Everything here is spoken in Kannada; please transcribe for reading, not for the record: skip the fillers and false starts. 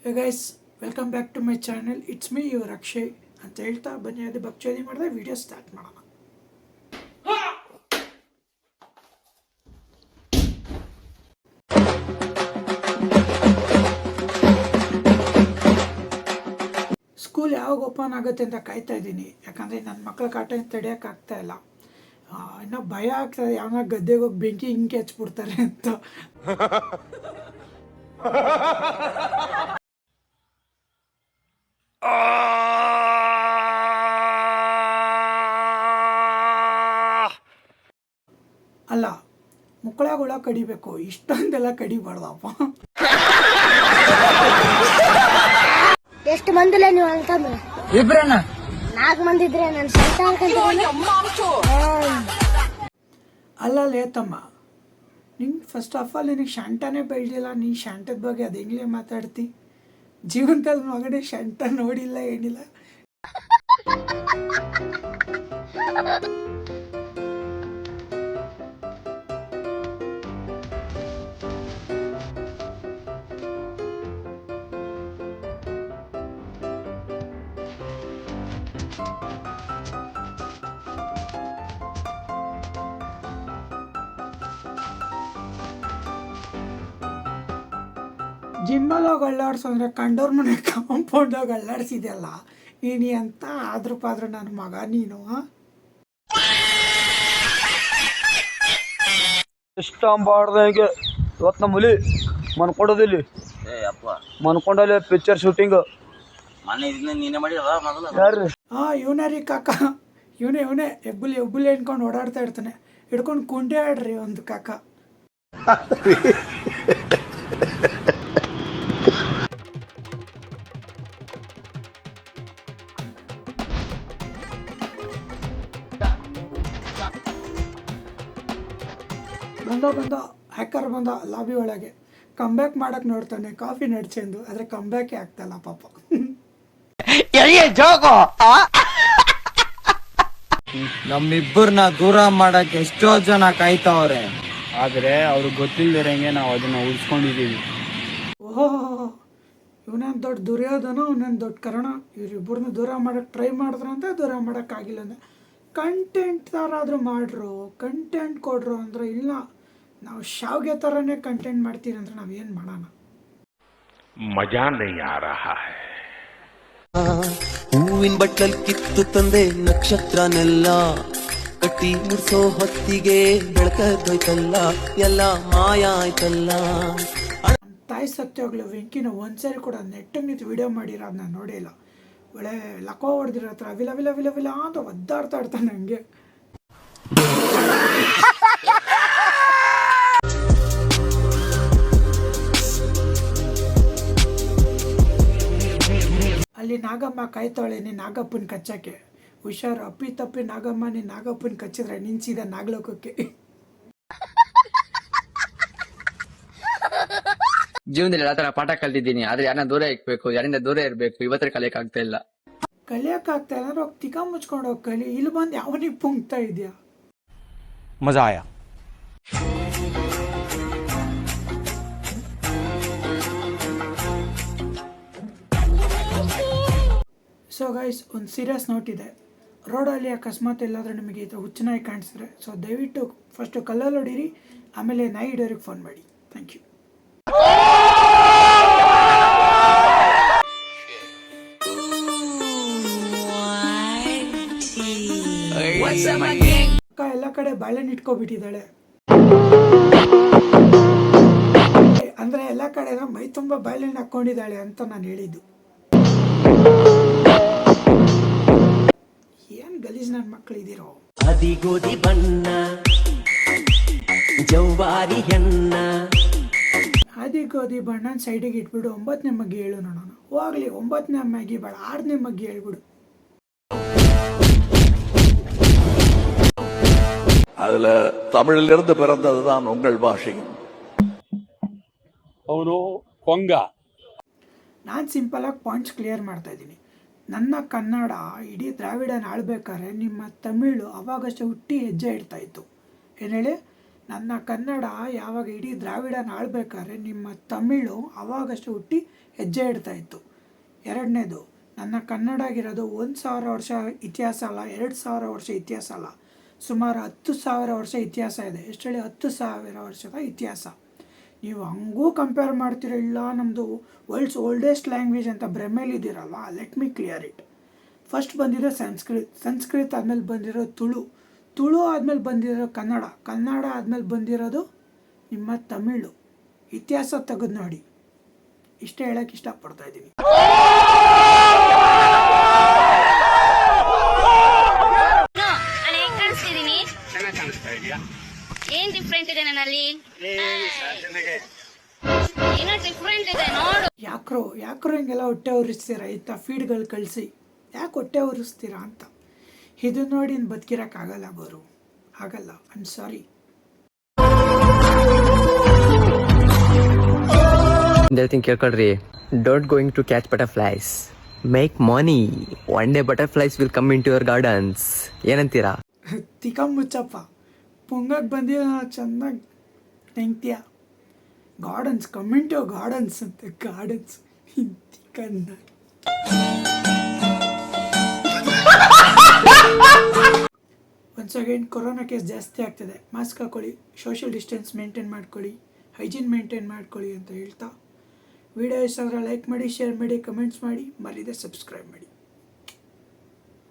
Hey guys, welcome back to my channel. It's me your Akshay ಅಂತ ಹೇಳ್ತಾ ಬನ್ನಿ ಅದು ಭಕ್ಚೋದಿ ಮಾಡಿದೆ ವಿಡಿಯೋ ಸ್ಟಾರ್ಟ್ ಮಾಡೋಣ. ಸ್ಕೂಲ್ ಯಾವಾಗ ಓಪನ್ ಆಗುತ್ತೆ ಅಂತ ಕಾಯ್ತಾ ಇದ್ದೀನಿ. ಯಾಕಂದರೆ ನನ್ನ ಮಕ್ಕಳ ಕಾಟ ತಡೆಯೋಕ್ಕಾಗ್ತಾ ಇಲ್ಲ. ಇನ್ನೂ ಭಯ ಆಗ್ತದೆ, ಯಾವಾಗ ಗದ್ದೆಗೆ ಹೋಗಿ ಬೆಂಕಿ ಹಿಂಗೆ ಹಚ್ಬಿಡ್ತಾರೆ ಅಂತ. ಅಲ್ಲ, ಮುಕ್ಕಳಾಗುಳ ಕಡಿಬೇಕು, ಇಷ್ಟೊಂದೆಲ್ಲ ಕಡಿಬಾರ್ದಪ್ಪ. ಎಷ್ಟು ಮಂದಿಲ್ಲ ನೀವು ಅನ್ಕೊಂಡ್ರೆ? ಇಬ್ರಣ್ಣ 4 ಮಂದಿ ಇದ್ರೆ ನಾನು ಸಂತ ಅಲ್ಲೇ ತಮ್ಮ, ನಿಂಗೆ ಫಸ್ಟ್ ಆಫ್ ಆಲ್ ನಿನಗೆ ಶಾಂಟನೇ ಬೆಳೆದಿಲ್ಲ. ನೀ ಶಾಂಟದ ಬಗ್ಗೆ ಅದು ಹೆಂಗ್ಲೇ ಮಾತಾಡ್ತಿ? ಜೀವನದಲ್ಲಿ ಮಗನೇ ಶಾಂಟ ನೋಡಿಲ್ಲ, ಏನಿಲ್ಲ. ಜಿಮ್ಮಲ್ಲೋಗಿ ಅಳ್ಳಾಡ್ಸಂದ್ರೆ ಕಂಡೋರ್ ಮನೆ ಕಾಂಪೌಂಡೋಗಿ ಅಳ್ಳಾಡ್ಸಿದೆಯಲ್ಲ ನೀನು ಅಂತ. ಆದ್ರೂ ಪಾದ್ರು ನನ್ನ ಮಗ ನೀನು. ಇಷ್ಟಂಬಾರ್ದಂಗೆ ಇವತ್ತು ನಮ್ಮ ಹುಲಿ ಮನ್ಕೊಂಡೋದಿಲ್ಲಿ ಮನ್ಕೊಂಡಲ್ಲಿ ಪಿಕ್ಚರ್ ಶೂಟಿಂಗ್ ಯಾರ್ರಿ? ಇವನೇ ರೀ ಕಾಕ, ಇವನೇ ಎಬ್ಬುಲಿ ಹಿಡ್ಕೊಂಡು ಓಡಾಡ್ತಾ ಇರ್ತಾನೆ. ಹಿಡ್ಕೊಂಡು ಕುಂಡೆ ಆಡ್ರಿ ಒಂದು ಕಾಕ. ಬಂದ ಹ್ಯಾಕರ್ ಬಂದ ಲಾಬಿ ಒಳಗೆ. ಕಂಬ್ಯಾಕ್ ಮಾಡಕ್ ನೋಡ್ತಾನೆ ಕಾಫಿ ನಡ್ಸೆಂದು, ಆದ್ರೆ ಕಂಬ್ಯಾಕೇ ಆಗ್ತಲ್ಲ ಪಾಪ. ನಮ್ಮಿಬ್ಬರನ್ನ ದೂರ ಮಾಡಕ್ ಎಷ್ಟೋ ಜನ ಕಾಯ್ತಾವ್ರೆ, ಆದ್ರೆ ಅವ್ರಿಗೆ ಗೊತ್ತಿಲ್ದಿರಂಗೆ ನಾವು ಅದನ್ನ ಉಳಿಸ್ಕೊಂಡಿದೀವಿ. ಓಹೋ, ಇವನೇನು ದೊಡ್ಡ ದುರ್ಯೋಧನ, ಅವನೇನು ದೊಡ್ಡ ಕರ್ಣ. ಇವರಿಬ್ಬರನ್ನ ದೂರ ಮಾಡಕ್ ಟ್ರೈ ಮಾಡಿದ್ರಂತೆ, ದೂರ ಮಾಡೋಕ್ಕಾಗಿಲ್ಲ ಅಂದ್ರೆ. ಕಂಟೆಂಟ್ ಥರಾದ್ರೂ ಮಾಡ್ರು, ಕಂಟೆಂಟ್ ಕೊಡ್ರು ಅಂದ್ರೆ ಇಲ್ಲ. ನಾವು ಶಾವ್ಗೆ ಥರನೇ ಕಂಟೆಂಟ್ ಮಾಡ್ತೀರಿ ಅಂದ್ರೆ ನಾವೇನು ಮಾಡೋಣ? ಮಜಾ ನೈ ಆ ರಹಾ ಹೈ. ಹೂವಿನ ಬಟ್ಲಲ್ ಕಿತ್ತು ತಂದೆ ನಕ್ಷತ್ರನೆಲ್ಲ ಕಟ್ಟಿ ಮುಡ್ಸೋ ಹೊತ್ತಿಗೆ ಬೆಳಕದೋಯ್ತಲ್ಲ, ಎಲ್ಲ ಮಾಯ ಆಯ್ತಲ್ಲ. ತಾಯಿ ಸತ್ಯೋಗ್ಲು ವೆಂಕಿನ ಒಂದ್ಸರಿ ಕೂಡ ನೆಟ್ಟಿಗೆ ನಿಂತು ವಿಡಿಯೋ ಮಾಡಿರೋ ನಾನು ನೋಡಿಲ್ಲ. ಒಳ್ಳೆ ಲಕೋ ಹೊಡೆದಿರೋ ಹತ್ರ ವಿಲ ವಿಲ ವಿಲ ವಿಲ ಅಂತ ಒದ್ದಾಡ್ತಾ ಇರ್ತಾನೆ ಹಂಗೆ. ಅಲ್ಲಿ ನಾಗಮ್ಮ ಕಾಯ್ತಾಳೆ ನೀನು ನಾಗಪ್ಪನ ಕಚ್ಚಕ್ಕೆ. ಹುಷಾರು, ಅಪ್ಪಿ ತಪ್ಪಿ ನಾಗಮ್ಮ ನೀನು ನಾಗಪ್ಪನ ಕಚ್ಚಿದ್ರೆ ನಿನ್ಸಿದ ನಾಗಲೋಕಕ್ಕೆ. ಜೀವನದಲ್ಲಿ ಎಲ್ಲ ತರ ಪಾಠ ಕಲ್ತಿದ್ದೀನಿ, ಆದ್ರೆ ಯಾರನ್ನ ದೂರ ಇಕ್ಬೇಕು, ಯಾರಿಂದ ದೂರ ಇರ್ಬೇಕು ಇವತ್ತರ ಕಲಿಯಕ್ ಆಗ್ತಾ ಇಲ್ಲ. ಕಲಿಯಕ್ಕಾಗ್ತಾ ಇಲ್ಲ ಅಂದ್ರೆ ಹೋಗಿ ತಿಕ್ಕ ಮುಚ್ಕೊಂಡು ಹೋಗಿ ಕಲಿ. ಇಲ್ಲಿ ಬಂದು ಯಾವನಿಗೆ ಪುಂಕ್ತಾ ಇದೆಯಾ? ಮಜಾ ಆಯಾ. ಸೊ ಗೈಸ್, ಒಂದು ಸೀರಿಯಸ್ ನೋಟ್ ಇದೆ. ರೋಡಲ್ಲಿ ಅಕಸ್ಮಾತ್ ಎಲ್ಲಾದರೂ ನಿಮಗೆ ಇದು ಹುಚ್ಚನಾಗಿ ಕಾಣಿಸಿದ್ರೆ ಸೊ ದಯವಿಟ್ಟು ಫಸ್ಟು ಕಲ್ಲಲ್ಲಿ ಹೊಡೀರಿ, ಆಮೇಲೆ ನಾಯಿ ಹಿಡಿಯೋರಿಗೆ ಫೋನ್ ಮಾಡಿ. Thank you. ಅಕ್ಕ ಎಲ್ಲ ಕಡೆ ಬಾಳೆಹಣ್ಣು ಇಟ್ಕೊಬಿಟ್ಟಿದ್ದಾಳೆ. ಅಂದರೆ ಎಲ್ಲ ಕಡೆ ಮೈ ತುಂಬ ಬಾಳೆಹಣ್ಣು ಹಾಕ್ಕೊಂಡಿದ್ದಾಳೆ ಅಂತ ನಾನು ಹೇಳಿದ್ದು. ಏನ್ ಗಲೀಜ್ ನನ್ನ ಮಕ್ಕಳಿದ್ದೀರೋ. ಅದಿಗೋದಿ ಬಣ್ಣ ಜೌವಾರಿ ಹೆಣ್ಣ ಆದಿ ಗೋಧಿ ಬಣ್ಣ ಸೈಡಿಗೆ ಇಟ್ಬಿಡು. 9ನೇ ಮಗ್ಗಿ ಹೇಳು ನೋಡೋಣ. ಹೋಗ್ಲಿ, 9ನೇ ಮಗ್ಗಿ ಬೇಡ, 6ನೇ ಮಗ್ಗಿ ಹೇಳ್ಬಿಡು. அதுல தமிழிலிருந்து பிறந்ததுதான் உங்கள் பாஷையும். ಅವನು ಕೊಂಗ. ನಾನು ಸಿಂಪಲಾಗಿ ಪಾಯಿಂಟ್ಸ್ ಕ್ಲಿಯರ್ ಮಾಡ್ತಾ ಇದ್ದೀನಿ. ನನ್ನ ಕನ್ನಡ ಇಡೀ ದ್ರಾವಿಡನ ಆಳ್ಬೇಕಾದ್ರೆ ನಿಮ್ಮ ತಮಿಳು ಅವಾಗಷ್ಟೇ ಹುಟ್ಟಿ ಹೆಜ್ಜೆ ಇಡ್ತಾ ಇತ್ತು. ಏನು ಹೇಳಿ, ನನ್ನ ಕನ್ನಡ ಯಾವಾಗ ಇಡೀ ದ್ರಾವಿಡನ ಆಳ್ಬೇಕಾದ್ರೆ ನಿಮ್ಮ ತಮಿಳು ಅವಾಗಷ್ಟು ಹುಟ್ಟಿ ಹೆಜ್ಜೆ ಇಡ್ತಾಯಿತ್ತು. ಎರಡನೇದು, ನನ್ನ ಕನ್ನಡ ಆಗಿರೋದು 1,000 ವರ್ಷ ಇತಿಹಾಸ ಅಲ್ಲ, 2,000 ವರ್ಷ ಇತಿಹಾಸ ಅಲ್ಲ, ಸುಮಾರು 10,000 ವರ್ಷ ಇತಿಹಾಸ ಇದೆ. ಎಷ್ಟು ಹೇಳಿ? 10,000 ವರ್ಷದ ಇತಿಹಾಸ. ನೀವು ಹಂಗೂ ಕಂಪೇರ್ ಮಾಡ್ತೀರ, ಇಲ್ಲ ನಮ್ಮದು ವರ್ಲ್ಡ್ಸ್ ಓಲ್ಡೆಸ್ಟ್ ಲ್ಯಾಂಗ್ವೇಜ್ ಅಂತ ಭ್ರಮೇಲಿದ್ದೀರಲ್ಲ. Let me clear it. First ಬಂದಿರೋ ಸಂಸ್ಕೃತ ಆದಮೇಲೆ ಬಂದಿರೋ ತುಳು ಆದಮೇಲೆ ಬಂದಿರೋ ಕನ್ನಡ ಆದಮೇಲೆ ಬಂದಿರೋದು ನಿಮ್ಮ ತಮಿಳು. ಇತಿಹಾಸ ತೆಗೆದು ನೋಡಿ. ಇಷ್ಟೇ ಹೇಳಕ್ಕೆ ಇಷ್ಟಪಡ್ತಾ ಇದ್ದೀನಿ. ಏನ್ ಡಿಫ್ರೆಂಟ್ ಇದೆ ನನ್ನಲ್ಲಿ? ಏನೋ ಡಿಫ್ರೆಂಟ್ ಇದೆ ನೋಡು. ಯಾಕ್ರೋ ಹಿಂಗೆಲ್ಲ ಹೊಟ್ಟೆ ಉರಿಸ್ತೀರಾ? ಇಂಥ ಫೀಡ್ಗಳು ಕಳಿಸಿ ಯಾಕೆ ಹೊಟ್ಟೆ ಉರಿಸ್ತೀರಾ ಅಂತ. ಇದು ನೋಡಿ ಬದುಕಿರೋಕ್ಕಾಗಲ್ಲ ಗೋರು, ಆಗಲ್ಲ. I am sorry. ಕೇಳ್ಕೊಳ್ರಿ, don't going to catch butterflies, make money. One day butterflies will come in to your gardens. ಏನಂತೀರಾ? ಮುಚ್ಚಪ್ಪ, ಪುಂಗಕ್ಕೆ ಬಂದಿರೋ ಚೆನ್ನಾಗಿ ನೆಂಗ್ತೀಯ. ಗಾರ್ಡನ್ಸ್ ಕಮೆಂಟ್ ಗಾರ್ಡನ್ಸ್ ಅಂತ, ಗಾರ್ಡನ್ಸ್ ಕನ್ನ. ಒನ್ಸ್ ಅಗೇನ್ ಕೊರೋನಾ ಕೇಸ್ ಜಾಸ್ತಿ ಆಗ್ತಿದೆ. ಮಾಸ್ಕ್ ಹಾಕೊಳ್ಳಿ, ಸೋಷಿಯಲ್ ಡಿಸ್ಟೆನ್ಸ್ ಮೇಂಟೈನ್ ಮಾಡ್ಕೊಳ್ಳಿ, ಹೈಜೀನ್ ಮೇಂಟೈನ್ ಮಾಡ್ಕೊಳ್ಳಿ ಅಂತ ಹೇಳ್ತಾ, ವಿಡಿಯೋ ಇಷ್ಟ ಆದರೆ ಲೈಕ್ ಮಾಡಿ, ಶೇರ್ ಮಾಡಿ, ಕಮೆಂಟ್ಸ್ ಮಾಡಿ, ಮರೀದೆ ಸಬ್ಸ್ಕ್ರೈಬ್ ಮಾಡಿ.